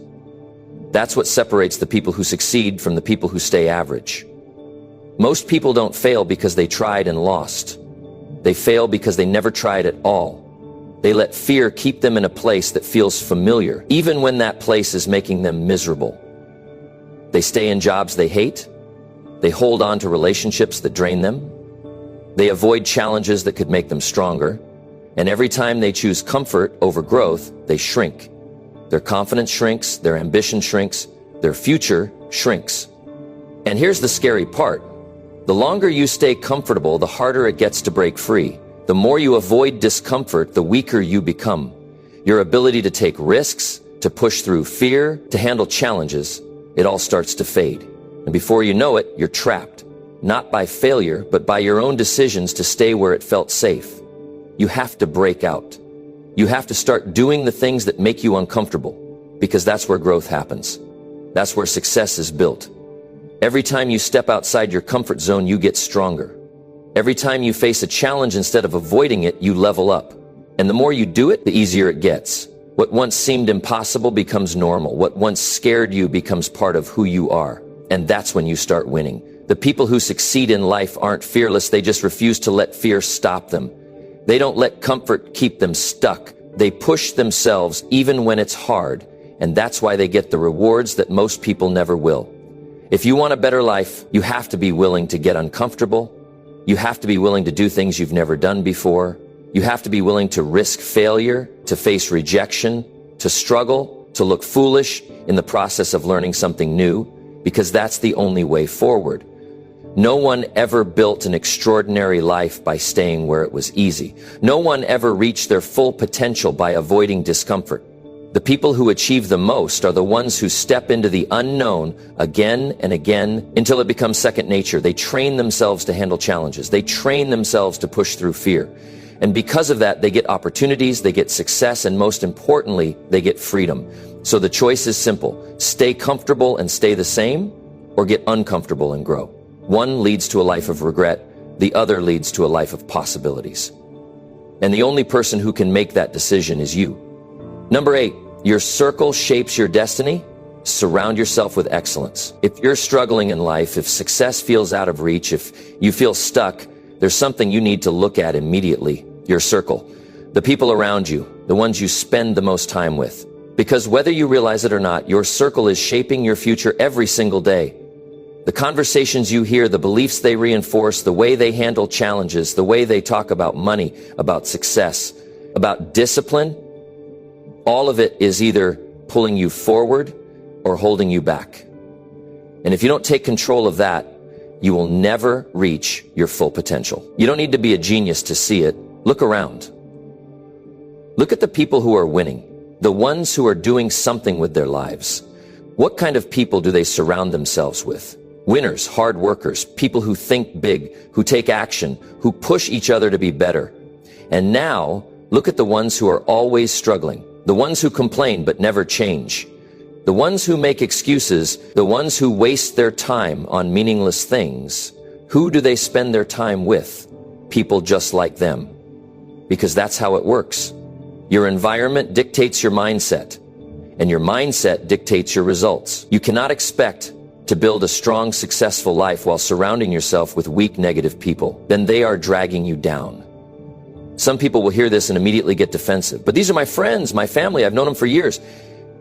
That's what separates the people who succeed from the people who stay average. Most people don't fail because they tried and lost. They fail because they never tried at all. They let fear keep them in a place that feels familiar, even when that place is making them miserable. They stay in jobs they hate. They hold on to relationships that drain them. They avoid challenges that could make them stronger. And every time they choose comfort over growth, they shrink. Their confidence shrinks, their ambition shrinks, their future shrinks. And here's the scary part. The longer you stay comfortable, the harder it gets to break free. The more you avoid discomfort, the weaker you become. Your ability to take risks, to push through fear, to handle challenges, it all starts to fade. And before you know it, you're trapped. Not by failure, but by your own decisions to stay where it felt safe. You have to break out. You have to start doing the things that make you uncomfortable, because that's where growth happens. That's where success is built. Every time you step outside your comfort zone, you get stronger. Every time you face a challenge, instead of avoiding it, you level up. And the more you do it, the easier it gets. What once seemed impossible becomes normal. What once scared you becomes part of who you are. And that's when you start winning. The people who succeed in life aren't fearless. They just refuse to let fear stop them. They don't let comfort keep them stuck. They push themselves even when it's hard, and that's why they get the rewards that most people never will. If you want a better life, you have to be willing to get uncomfortable. You have to be willing to do things you've never done before. You have to be willing to risk failure, to face rejection, to struggle, to look foolish in the process of learning something new, because that's the only way forward. No one ever built an extraordinary life by staying where it was easy. No one ever reached their full potential by avoiding discomfort. The people who achieve the most are the ones who step into the unknown again and again until it becomes second nature. They train themselves to handle challenges. They train themselves to push through fear. And because of that, they get opportunities, they get success, and most importantly, they get freedom. So the choice is simple. Stay comfortable and stay the same, or get uncomfortable and grow. One leads to a life of regret, the other leads to a life of possibilities. And the only person who can make that decision is you. Number 8, your circle shapes your destiny. Surround yourself with excellence. If you're struggling in life, if success feels out of reach, if you feel stuck, there's something you need to look at immediately. Your circle. The people around you, the ones you spend the most time with. Because whether you realize it or not, your circle is shaping your future every single day. The conversations you hear, the beliefs they reinforce, the way they handle challenges, the way they talk about money, about success, about discipline, all of it is either pulling you forward or holding you back. And if you don't take control of that, you will never reach your full potential. You don't need to be a genius to see it. Look around. Look at the people who are winning, the ones who are doing something with their lives. What kind of people do they surround themselves with? Winners, hard workers, people who think big, who take action, who push each other to be better. And now, look at the ones who are always struggling, the ones who complain but never change, the ones who make excuses, the ones who waste their time on meaningless things. Who do they spend their time with? People just like them. Because that's how it works. Your environment dictates your mindset, and your mindset dictates your results. You cannot expect to build a strong, successful life while surrounding yourself with weak, negative people. Then they are dragging you down. Some people will hear this and immediately get defensive. But these are my friends, my family. I've known them for years.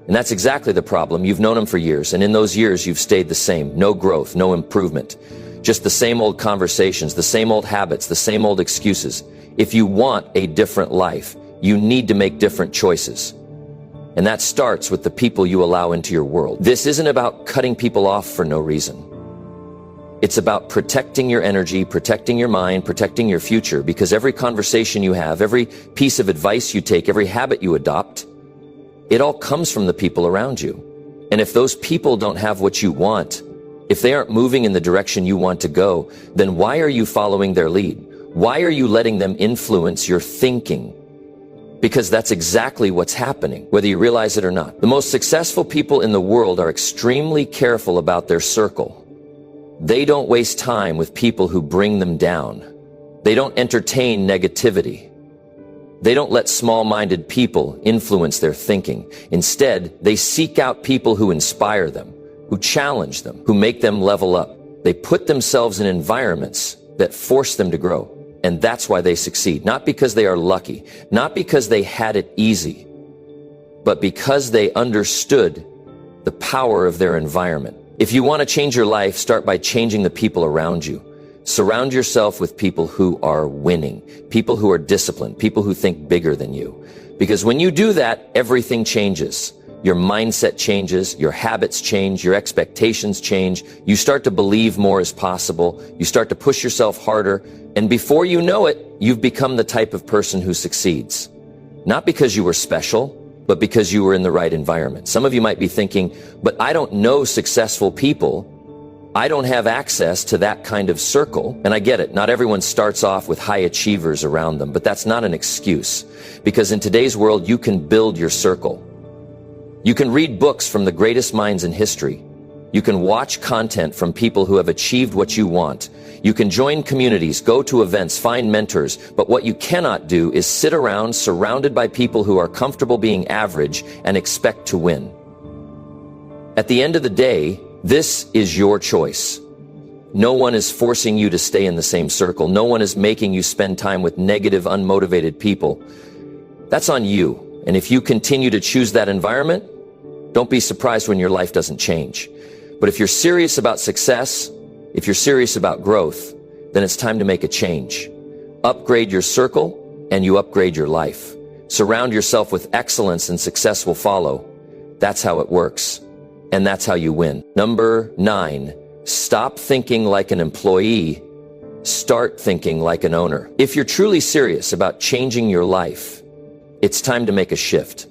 And that's exactly the problem. You've known them for years, and in those years, you've stayed the same. No growth, no improvement. Just the same old conversations, the same old habits, the same old excuses. If you want a different life, you need to make different choices. And that starts with the people you allow into your world. This isn't about cutting people off for no reason. It's about protecting your energy, protecting your mind, protecting your future, because every conversation you have, every piece of advice you take, every habit you adopt, it all comes from the people around you. And if those people don't have what you want, if they aren't moving in the direction you want to go, then why are you following their lead? Why are you letting them influence your thinking? Because that's exactly what's happening, whether you realize it or not. The most successful people in the world are extremely careful about their circle. They don't waste time with people who bring them down. They don't entertain negativity. They don't let small-minded people influence their thinking. Instead, they seek out people who inspire them, who challenge them, who make them level up. They put themselves in environments that force them to grow. And that's why they succeed. Not because they are lucky, not because they had it easy, but because they understood the power of their environment. If you want to change your life, start by changing the people around you. Surround yourself with people who are winning, people who are disciplined, people who think bigger than you. Because when you do that, everything changes. Your mindset changes, your habits change, your expectations change. You start to believe more is possible. You start to push yourself harder. And before you know it, you've become the type of person who succeeds. Not because you were special, but because you were in the right environment. Some of you might be thinking, but I don't know successful people. I don't have access to that kind of circle. And I get it. Not everyone starts off with high achievers around them, but that's not an excuse. Because in today's world, you can build your circle. You can read books from the greatest minds in history. You can watch content from people who have achieved what you want. You can join communities, go to events, find mentors. But what you cannot do is sit around surrounded by people who are comfortable being average and expect to win. At the end of the day, this is your choice. No one is forcing you to stay in the same circle. No one is making you spend time with negative, unmotivated people. That's on you. And if you continue to choose that environment, don't be surprised when your life doesn't change. But if you're serious about success, if you're serious about growth, then it's time to make a change. Upgrade your circle, and you upgrade your life. Surround yourself with excellence, and success will follow. That's how it works. And that's how you win. Number 9, stop thinking like an employee. Start thinking like an owner. If you're truly serious about changing your life, it's time to make a shift.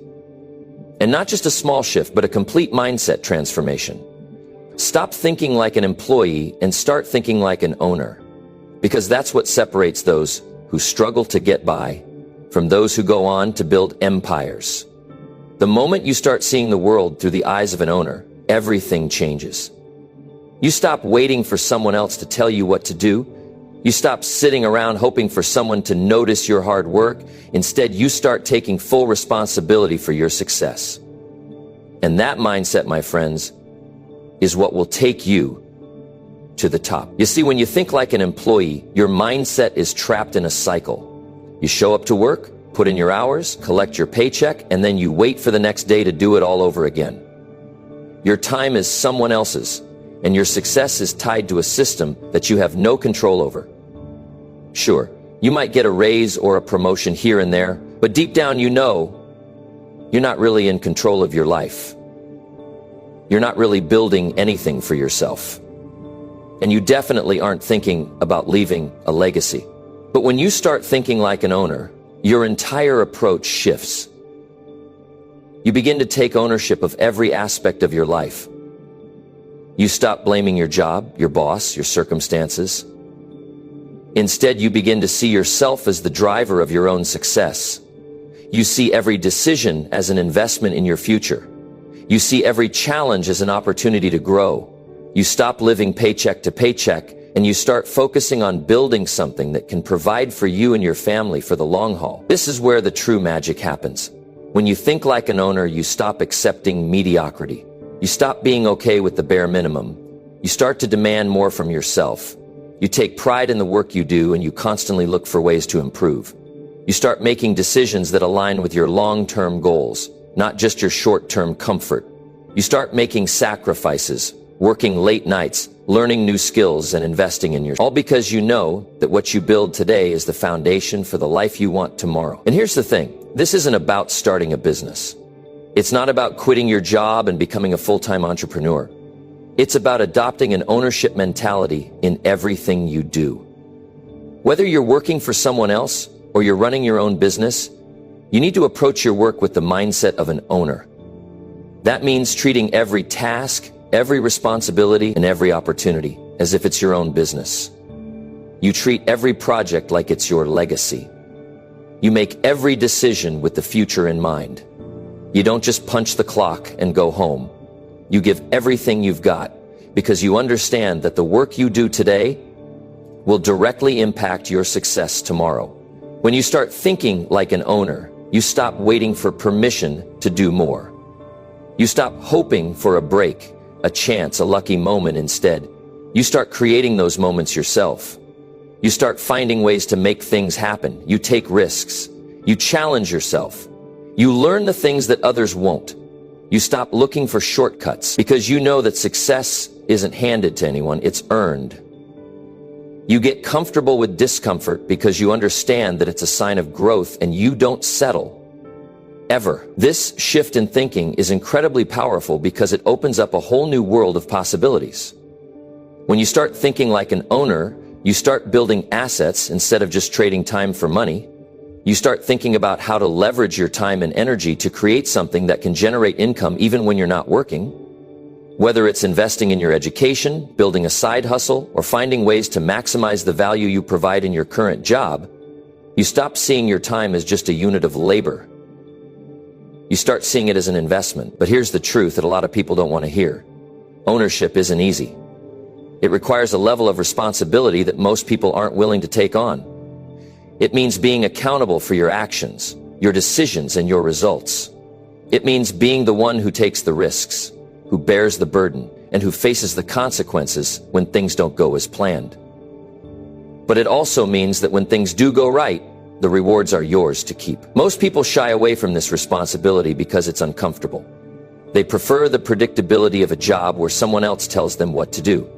And not just a small shift, but a complete mindset transformation. Stop thinking like an employee and start thinking like an owner. Because that's what separates those who struggle to get by from those who go on to build empires. The moment you start seeing the world through the eyes of an owner, everything changes. You stop waiting for someone else to tell you what to do. You stop sitting around hoping for someone to notice your hard work. Instead, you start taking full responsibility for your success. And that mindset, my friends, is what will take you to the top. You see, when you think like an employee, your mindset is trapped in a cycle. You show up to work, put in your hours, collect your paycheck, and then you wait for the next day to do it all over again. Your time is someone else's, and your success is tied to a system that you have no control over. Sure, you might get a raise or a promotion here and there, but deep down you know you're not really in control of your life. You're not really building anything for yourself. And you definitely aren't thinking about leaving a legacy. But when you start thinking like an owner, your entire approach shifts. You begin to take ownership of every aspect of your life. You stop blaming your job, your boss, your circumstances. Instead, you begin to see yourself as the driver of your own success. You see every decision as an investment in your future. You see every challenge as an opportunity to grow. You stop living paycheck to paycheck, and you start focusing on building something that can provide for you and your family for the long haul. This is where the true magic happens. When you think like an owner, you stop accepting mediocrity. You stop being okay with the bare minimum. You start to demand more from yourself. You take pride in the work you do, and you constantly look for ways to improve. You start making decisions that align with your long-term goals, not just your short-term comfort. You start making sacrifices, working late nights, learning new skills, and investing in yourself. All because you know that what you build today is the foundation for the life you want tomorrow. And here's the thing. This isn't about starting a business. It's not about quitting your job and becoming a full-time entrepreneur. It's about adopting an ownership mentality in everything you do. Whether you're working for someone else or you're running your own business, you need to approach your work with the mindset of an owner. That means treating every task, every responsibility, and every opportunity as if it's your own business. You treat every project like it's your legacy. You make every decision with the future in mind. You don't just punch the clock and go home. You give everything you've got because you understand that the work you do today will directly impact your success tomorrow. When you start thinking like an owner, you stop waiting for permission to do more. You stop hoping for a break, a chance, a lucky moment. Instead, you start creating those moments yourself. You start finding ways to make things happen. You take risks. You challenge yourself. You learn the things that others won't. You stop looking for shortcuts because you know that success isn't handed to anyone, it's earned. You get comfortable with discomfort because you understand that it's a sign of growth, and you don't settle. Ever. This shift in thinking is incredibly powerful because it opens up a whole new world of possibilities. When you start thinking like an owner, you start building assets instead of just trading time for money. You start thinking about how to leverage your time and energy to create something that can generate income even when you're not working. Whether it's investing in your education, building a side hustle, or finding ways to maximize the value you provide in your current job, you stop seeing your time as just a unit of labor. You start seeing it as an investment. But here's the truth that a lot of people don't want to hear. Ownership isn't easy. It requires a level of responsibility that most people aren't willing to take on. It means being accountable for your actions, your decisions, and your results. It means being the one who takes the risks, who bears the burden, and who faces the consequences when things don't go as planned. But it also means that when things do go right, the rewards are yours to keep. Most people shy away from this responsibility because it's uncomfortable. They prefer the predictability of a job where someone else tells them what to do.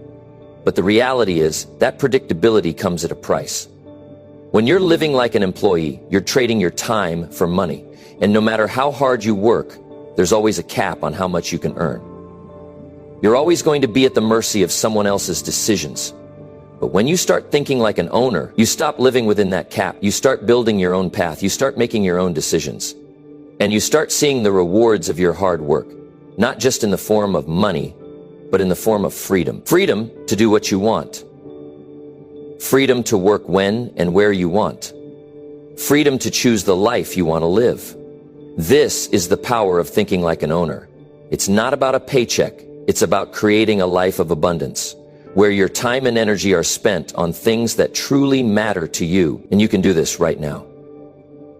But the reality is that predictability comes at a price. When you're living like an employee, you're trading your time for money. And no matter how hard you work, there's always a cap on how much you can earn. You're always going to be at the mercy of someone else's decisions. But when you start thinking like an owner, you stop living within that cap. You start building your own path. You start making your own decisions. And you start seeing the rewards of your hard work, not just in the form of money, but in the form of freedom. Freedom to do what you want. Freedom to work when and where you want. Freedom to choose the life you want to live. This is the power of thinking like an owner. It's not about a paycheck. It's about creating a life of abundance, where your time and energy are spent on things that truly matter to you. And you can do this right now.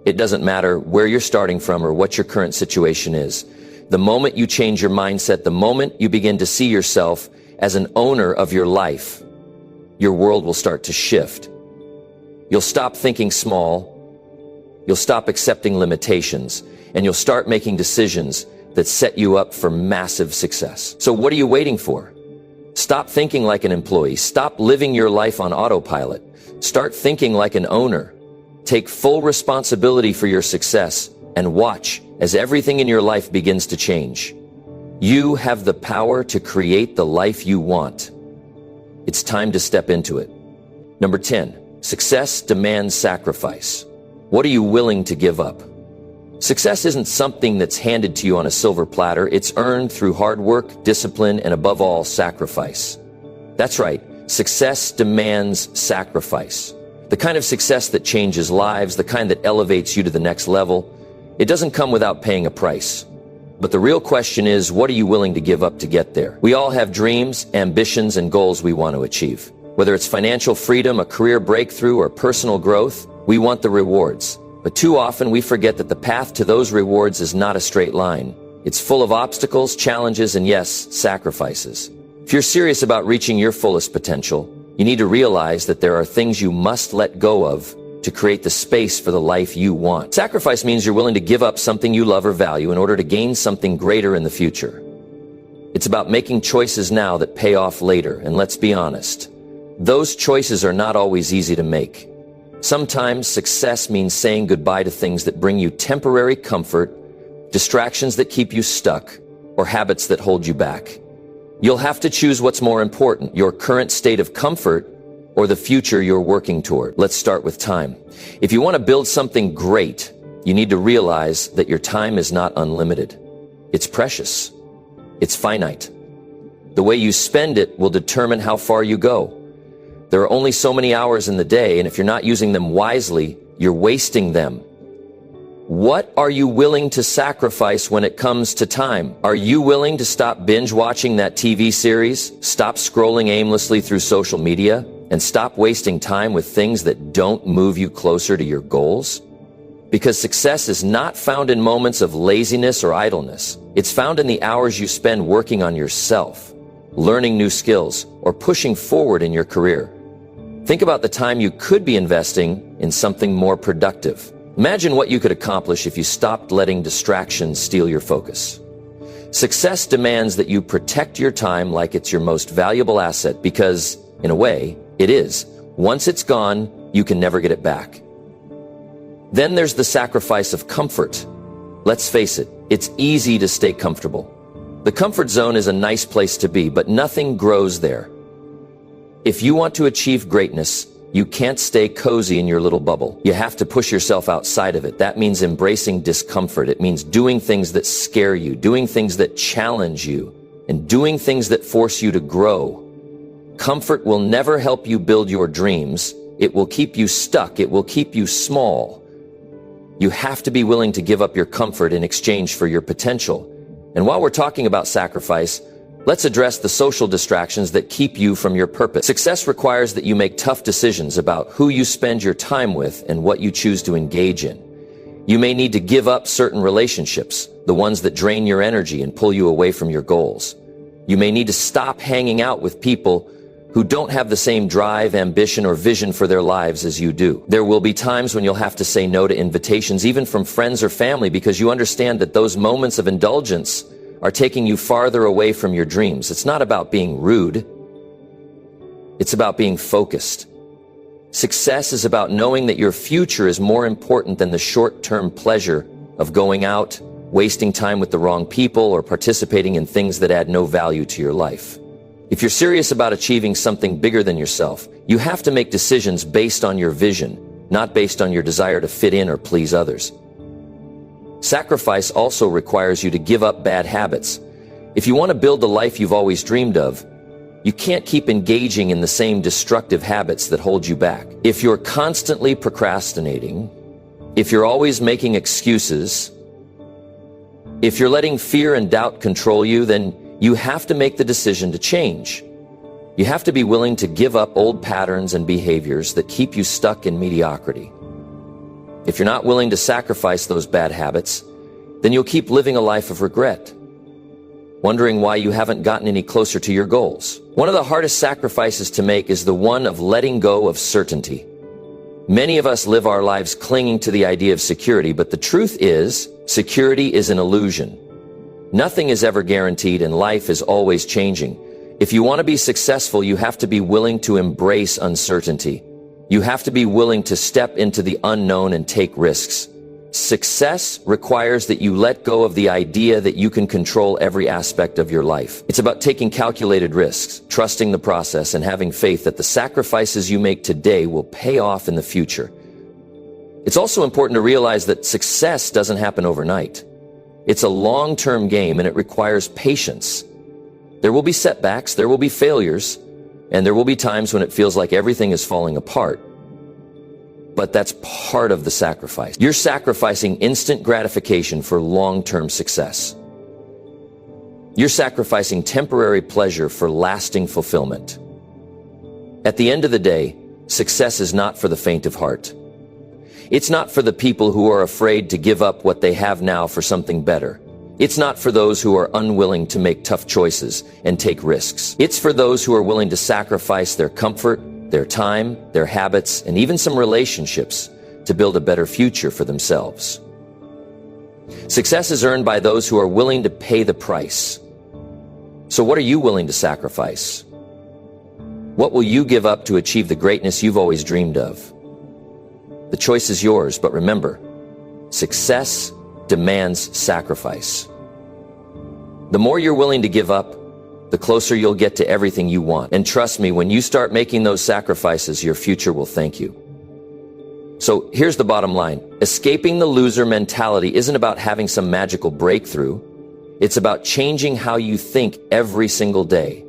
It doesn't matter where you're starting from or what your current situation is. The moment you change your mindset, the moment you begin to see yourself as an owner of your life, your world will start to shift. You'll stop thinking small, you'll stop accepting limitations, and you'll start making decisions that set you up for massive success. So what are you waiting for? Stop thinking like an employee. Stop living your life on autopilot. Start thinking like an owner. Take full responsibility for your success and watch as everything in your life begins to change. You have the power to create the life you want. It's time to step into it. Number 10, success demands sacrifice. What are you willing to give up? Success isn't something that's handed to you on a silver platter. It's earned through hard work, discipline, and above all, sacrifice. That's right. Success demands sacrifice. The kind of success that changes lives, the kind that elevates you to the next level. It doesn't come without paying a price. But the real question is, what are you willing to give up to get there? We all have dreams, ambitions, and goals we want to achieve. Whether it's financial freedom, a career breakthrough, or personal growth, we want the rewards. But too often we forget that the path to those rewards is not a straight line. It's full of obstacles, challenges, and yes, sacrifices. If you're serious about reaching your fullest potential, you need to realize that there are things you must let go of to create the space for the life you want. Sacrifice means you're willing to give up something you love or value in order to gain something greater in the future. It's about making choices now that pay off later, and let's be honest, those choices are not always easy to make. Sometimes success means saying goodbye to things that bring you temporary comfort, distractions that keep you stuck, or habits that hold you back. You'll have to choose what's more important, your current state of comfort or the future you're working toward. Let's start with time. If you want to build something great, you need to realize that your time is not unlimited. It's precious. It's finite. The way you spend it will determine how far you go. There are only so many hours in the day, and if you're not using them wisely, you're wasting them. What are you willing to sacrifice when it comes to time? Are you willing to stop binge watching that TV series, stop scrolling aimlessly through social media, and stop wasting time with things that don't move you closer to your goals? Because success is not found in moments of laziness or idleness. It's found in the hours you spend working on yourself, learning new skills, or pushing forward in your career. Think about the time you could be investing in something more productive. Imagine what you could accomplish if you stopped letting distractions steal your focus. Success demands that you protect your time like it's your most valuable asset because, in a way, it is. Once it's gone, you can never get it back. Then there's the sacrifice of comfort. Let's face it, it's easy to stay comfortable. The comfort zone is a nice place to be, but nothing grows there. If you want to achieve greatness, you can't stay cozy in your little bubble. You have to push yourself outside of it. That means embracing discomfort. It means doing things that scare you, doing things that challenge you, and doing things that force you to grow. Comfort will never help you build your dreams. It will keep you stuck. It will keep you small. You have to be willing to give up your comfort in exchange for your potential. And while we're talking about sacrifice, let's address the social distractions that keep you from your purpose. Success requires that you make tough decisions about who you spend your time with and what you choose to engage in. You may need to give up certain relationships, the ones that drain your energy and pull you away from your goals. You may need to stop hanging out with people who don't have the same drive, ambition, or vision for their lives as you do. There will be times when you'll have to say no to invitations, even from friends or family, because you understand that those moments of indulgence are taking you farther away from your dreams. It's not about being rude. It's about being focused. Success is about knowing that your future is more important than the short-term pleasure of going out, wasting time with the wrong people, or participating in things that add no value to your life. If you're serious about achieving something bigger than yourself, you have to make decisions based on your vision, not based on your desire to fit in or please others. Sacrifice also requires you to give up bad habits. If you want to build the life you've always dreamed of, you can't keep engaging in the same destructive habits that hold you back. If you're constantly procrastinating, if you're always making excuses, if you're letting fear and doubt control you, then you have to make the decision to change. You have to be willing to give up old patterns and behaviors that keep you stuck in mediocrity. If you're not willing to sacrifice those bad habits, then you'll keep living a life of regret, wondering why you haven't gotten any closer to your goals. One of the hardest sacrifices to make is the one of letting go of certainty. Many of us live our lives clinging to the idea of security, but the truth is, security is an illusion. Nothing is ever guaranteed, and life is always changing. If you want to be successful, you have to be willing to embrace uncertainty. You have to be willing to step into the unknown and take risks. Success requires that you let go of the idea that you can control every aspect of your life. It's about taking calculated risks, trusting the process, and having faith that the sacrifices you make today will pay off in the future. It's also important to realize that success doesn't happen overnight. It's a long-term game, and it requires patience. There will be setbacks, there will be failures, and there will be times when it feels like everything is falling apart. But that's part of the sacrifice. You're sacrificing instant gratification for long-term success. You're sacrificing temporary pleasure for lasting fulfillment. At the end of the day, success is not for the faint of heart. It's not for the people who are afraid to give up what they have now for something better. It's not for those who are unwilling to make tough choices and take risks. It's for those who are willing to sacrifice their comfort, their time, their habits, and even some relationships to build a better future for themselves. Success is earned by those who are willing to pay the price. So what are you willing to sacrifice? What will you give up to achieve the greatness you've always dreamed of? The choice is yours, but remember, success demands sacrifice. The more you're willing to give up, the closer you'll get to everything you want. And trust me, when you start making those sacrifices, your future will thank you. So here's the bottom line. Escaping the loser mentality isn't about having some magical breakthrough. It's about changing how you think every single day.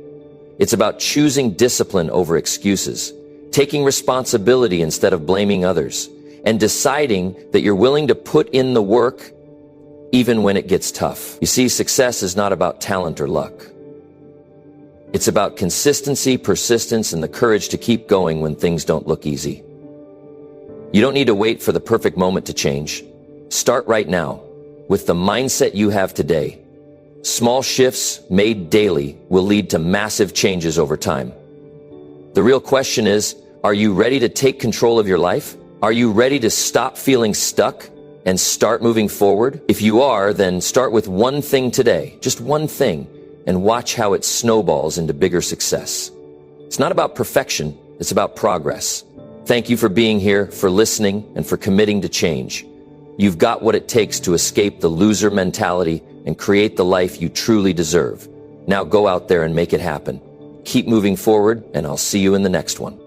It's about choosing discipline over excuses, taking responsibility instead of blaming others, and deciding that you're willing to put in the work even when it gets tough. You see, success is not about talent or luck. It's about consistency, persistence, and the courage to keep going when things don't look easy. You don't need to wait for the perfect moment to change. Start right now with the mindset you have today. Small shifts made daily will lead to massive changes over time. The real question is, are you ready to take control of your life? Are you ready to stop feeling stuck and start moving forward? If you are, then start with one thing today, just one thing, and watch how it snowballs into bigger success. It's not about perfection, it's about progress. Thank you for being here, for listening, and for committing to change. You've got what it takes to escape the loser mentality and create the life you truly deserve. Now go out there and make it happen. Keep moving forward, and I'll see you in the next one.